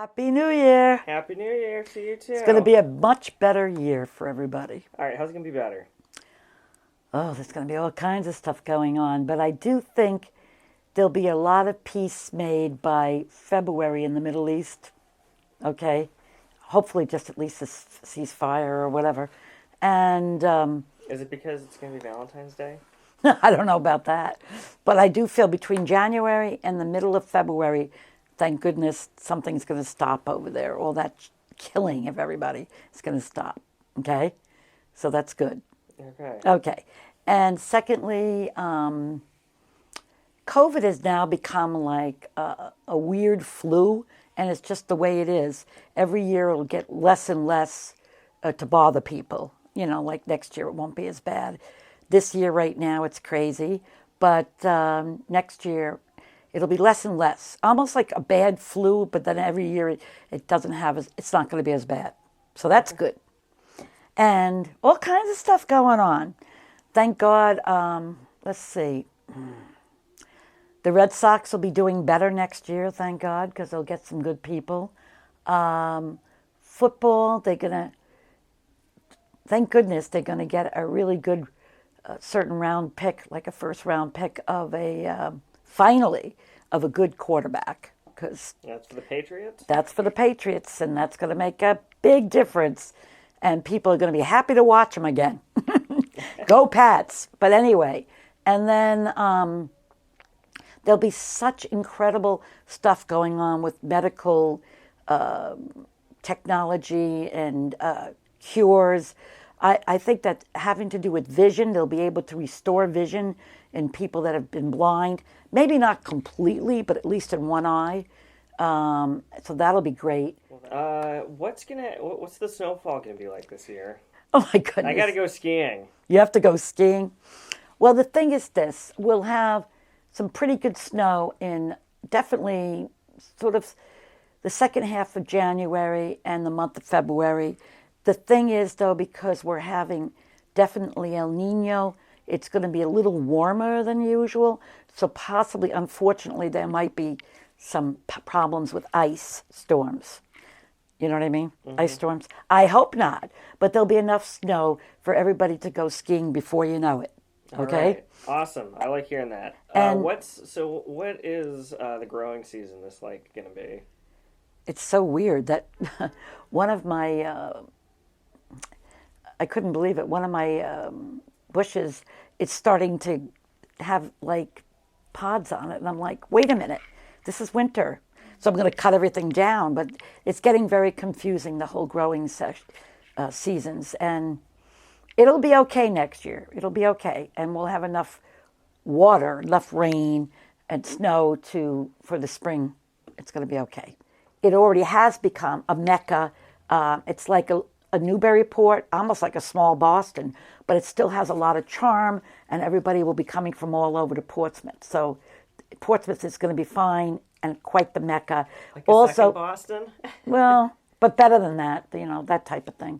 Happy New Year. Happy New Year to you too. It's going to be a much better year for everybody. All right, how's it going to be better? Oh, there's going to be all kinds of stuff going on, but I do think there'll be a lot of peace made by February in the Middle East. Okay? Hopefully just at least a ceasefire or whatever. And Is it because it's going to be Valentine's Day? I don't know about that. But I do feel between January and the middle of February, thank goodness something's going to stop over there. All that killing of everybody is going to stop. Okay? So that's good. Okay. Okay. And secondly, COVID has now become like a weird flu, and it's just the way it is. Every year it'll get less and less to bother people. You know, like next year it won't be as bad. This year right now it's crazy, but next year it'll be less and less. Almost like a bad flu, but then every year it doesn't have it's not going to be as bad. So that's good. And all kinds of stuff going on. Thank God. Let's see. The Red Sox will be doing better next year, thank God, because they'll get some good people. Football, thank goodness, they're going to get a really good certain round pick, like a first round pick of finally, of a good quarterback. Because that's for the Patriots? That's for the Patriots, and that's going to make a big difference. And people are going to be happy to watch them again. Go Pats. But anyway, and then there'll be such incredible stuff going on with medical technology and cures. I think that having to do with vision, they'll be able to restore vision in people that have been blind. Maybe not completely, but at least in one eye. So that'll be great. What's the snowfall gonna be like this year? Oh my goodness. I gotta go skiing. You have to go skiing? Well, the thing is this. We'll have some pretty good snow in definitely sort of the second half of January and the month of February. The thing is, though, because we're having definitely El Nino, it's going to be a little warmer than usual. So possibly, unfortunately, there might be some problems with ice storms. You know what I mean? Mm-hmm. Ice storms. I hope not, but there'll be enough snow for everybody to go skiing before you know it. Okay? All right. Awesome. I like hearing that. And what is the growing season this like going to be? It's so weird that one of my I couldn't believe it. One of my bushes, it's starting to have like pods on it, and I'm like, wait a minute, this is winter. So I'm going to cut everything down, but it's getting very confusing, the whole growing seasons. And it'll be okay next year. It'll be okay. And we'll have enough water, enough rain and snow for the spring. It's going to be okay. It already has become a mecca. It's like a Newburyport, almost like a small Boston, but it still has a lot of charm, and everybody will be coming from all over to Portsmouth. So Portsmouth is going to be fine. And quite the mecca. Like a second Boston? Well, but better than that, that type of thing.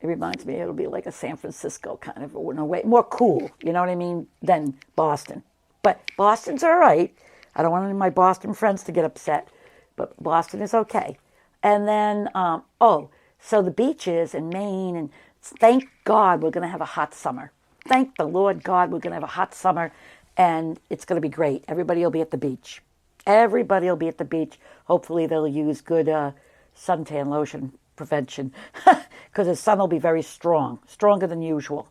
It reminds me, it'll be like a San Francisco kind of, in a way, more cool, you know what I mean, than Boston. But Boston's all right. I don't want any of my Boston friends to get upset, but Boston is okay. And then, so the beaches in Maine, and thank God we're going to have a hot summer. Thank the Lord God we're going to have a hot summer, and it's going to be great. Everybody will be at the beach. Everybody will be at the beach. Hopefully they'll use good suntan lotion prevention because the sun will be very strong, stronger than usual.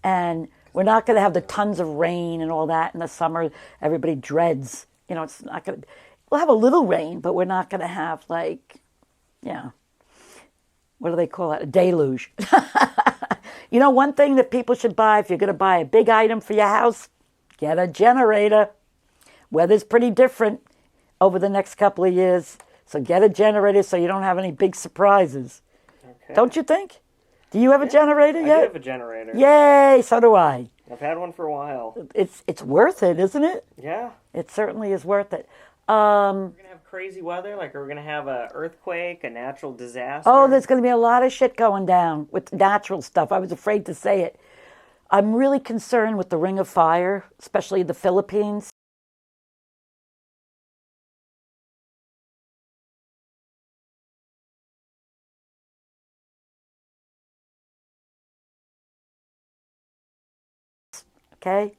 And we're not going to have the tons of rain and all that in the summer. Everybody dreads. It's not going to. We'll have a little rain, but we're not going to have what do they call it? A deluge. One thing that people should buy if you're going to buy a big item for your house, get a generator. Weather's pretty different over the next couple of years. So get a generator so you don't have any big surprises. Okay. Don't you think? Do you have a generator yet? I do have a generator. Yay, so do I. I've had one for a while. It's worth it, isn't it? Yeah. It certainly is worth it. We're going to have crazy weather? Like, are we going to have an earthquake, a natural disaster? Oh, there's going to be a lot of shit going down with natural stuff. I was afraid to say it. I'm really concerned with the Ring of Fire, especially the Philippines. okay?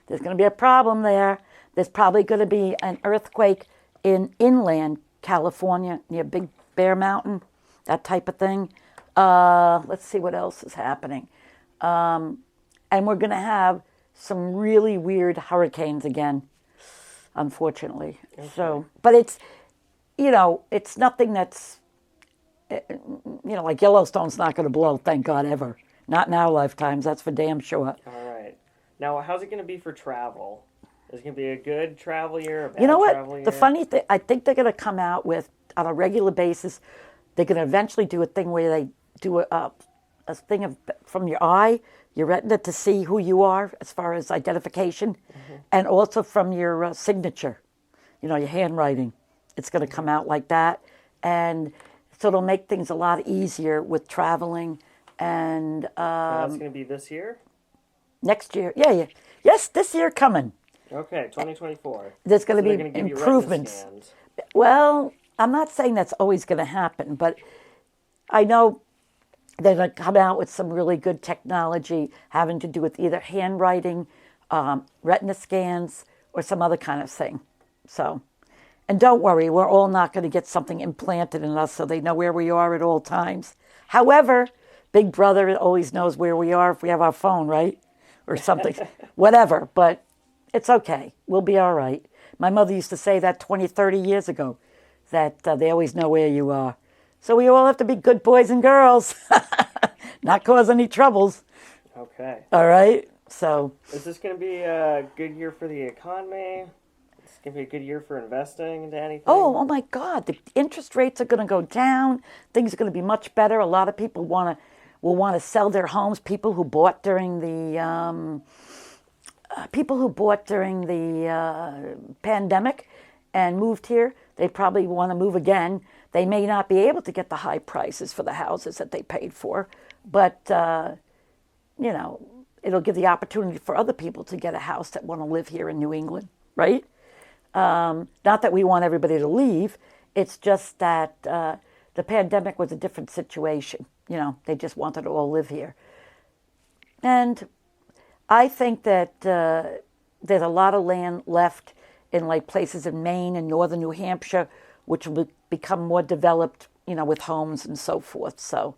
There's going to be a problem there. There's probably going to be an earthquake in inland California near Big Bear Mountain, that type of thing. Let's see what else is happening. And we're going to have some really weird hurricanes again, unfortunately. Okay. So, but it's, it's nothing that's, like Yellowstone's not going to blow, thank God, ever. Not in our lifetimes, that's for damn sure. All right. Now, how's it going to be for travel? Is it going to be a good travel year, a bad You know what? travel year? The funny thing, I think they're going to come out with, on a regular basis, they're going to eventually do a thing where they do a thing of from your eye, your retina, to see who you are as far as identification, and also from your signature, your handwriting. It's going to come out like that. And so it'll make things a lot easier with traveling. And that's going to be this year? Next year. Yeah. Yes, this year coming. Okay, 2024. There's going to be improvements. Well, I'm not saying that's always going to happen, but I know they're going to come out with some really good technology having to do with either handwriting, retina scans, or some other kind of thing. So, and don't worry, we're all not going to get something implanted in us so they know where we are at all times. However, Big Brother always knows where we are if we have our phone, right? Or something, whatever, but it's okay. We'll be all right. My mother used to say that 20, 30 years ago, that they always know where you are. So we all have to be good boys and girls, not cause any troubles. Okay. All right? So. Is this going to be a good year for the economy? Is this going to be a good year for investing into anything? Oh my God. The interest rates are going to go down. Things are going to be much better. A lot of people will want to sell their homes. People who bought during the pandemic and moved here, they probably want to move again. They may not be able to get the high prices for the houses that they paid for, but it'll give the opportunity for other people to get a house that want to live here in New England, right? Not that we want everybody to leave. It's just that the pandemic was a different situation. They just wanted to all live here. And I think that there's a lot of land left in like places in Maine and northern New Hampshire, which will become more developed, with homes and so forth. So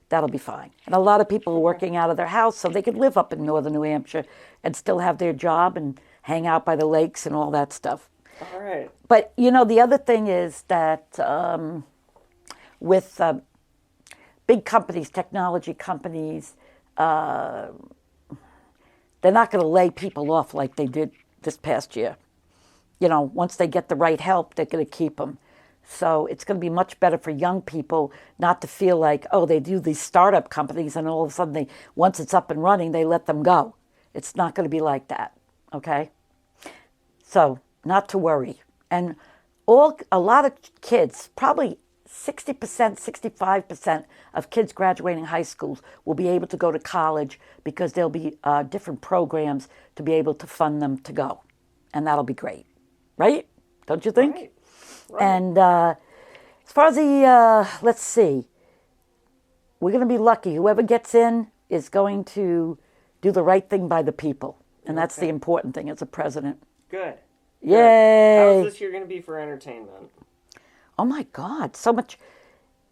that'll be fine. And a lot of people are working out of their house so they could live up in northern New Hampshire and still have their job and hang out by the lakes and all that stuff. All right. But, the other thing is that with big companies, technology companies, they're not going to lay people off like they did this past year. Once they get the right help, they're going to keep them. So it's going to be much better for young people not to feel like, they do these startup companies and all of a sudden once it's up and running, they let them go. It's not going to be like that, okay? So not to worry. And a lot of kids, probably 60%, 65% of kids graduating high schools will be able to go to college because there'll be different programs to be able to fund them to go. And that'll be great, right? Don't you think? Right. And as far as let's see, we're going to be lucky. Whoever gets in is going to do the right thing by the people. And that's the important thing as a president. Good. Yay! How's this year going to be for entertainment? Oh my God, so much.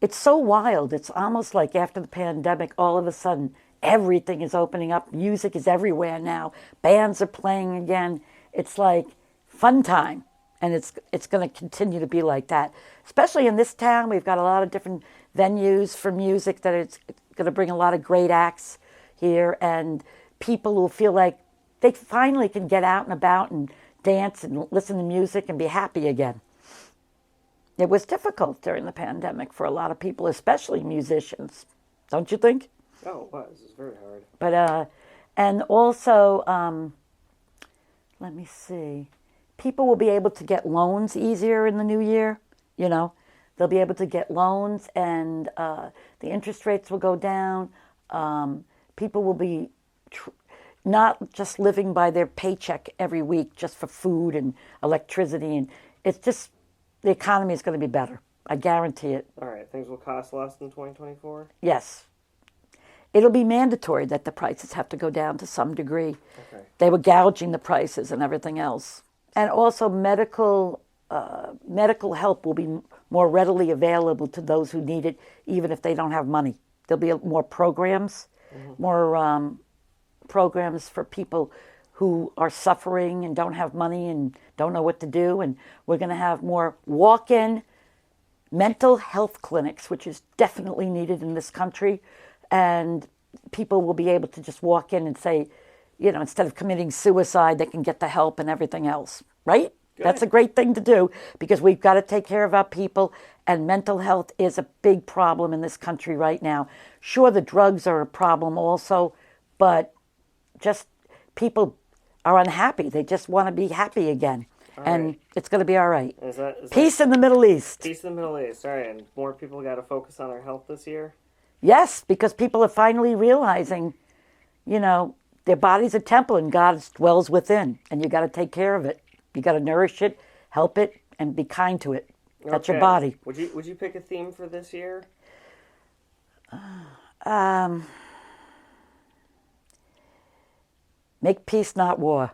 It's so wild. It's almost like after the pandemic, all of a sudden, everything is opening up. Music is everywhere now. Bands are playing again. It's like fun time. And it's going to continue to be like that. Especially in this town, we've got a lot of different venues for music that it's going to bring a lot of great acts here. And people will feel like they finally can get out and about and dance and listen to music and be happy again. It was difficult during the pandemic for a lot of people, especially musicians. Don't you think? Oh, it was. It was very hard. But, and also, let me see. People will be able to get loans easier in the new year. They'll be able to get loans and the interest rates will go down. People will be not just living by their paycheck every week just for food and electricity. And it's just, the economy is going to be better. I guarantee it. All right. Things will cost less than 2024? Yes. It'll be mandatory that the prices have to go down to some degree. Okay. They were gouging the prices and everything else. And also medical help will be more readily available to those who need it, even if they don't have money. There'll be more programs, more programs for people who are suffering and don't have money and don't know what to do. And we're going to have more walk-in mental health clinics, which is definitely needed in this country. And people will be able to just walk in and say, instead of committing suicide, they can get the help and everything else, right? Good. That's a great thing to do because we've got to take care of our people, and mental health is a big problem in this country right now. Sure, the drugs are a problem also, but just people are unhappy. They just want to be happy again, and it's going to be all right. Is Peace in the Middle East. Peace in the Middle East. All right, and more people got to focus on their health this year? Yes, because people are finally realizing, their body's a temple and God dwells within, and you got to take care of it. You got to nourish it, help it, and be kind to it. That's your body. Would you pick a theme for this year? Make peace, not war.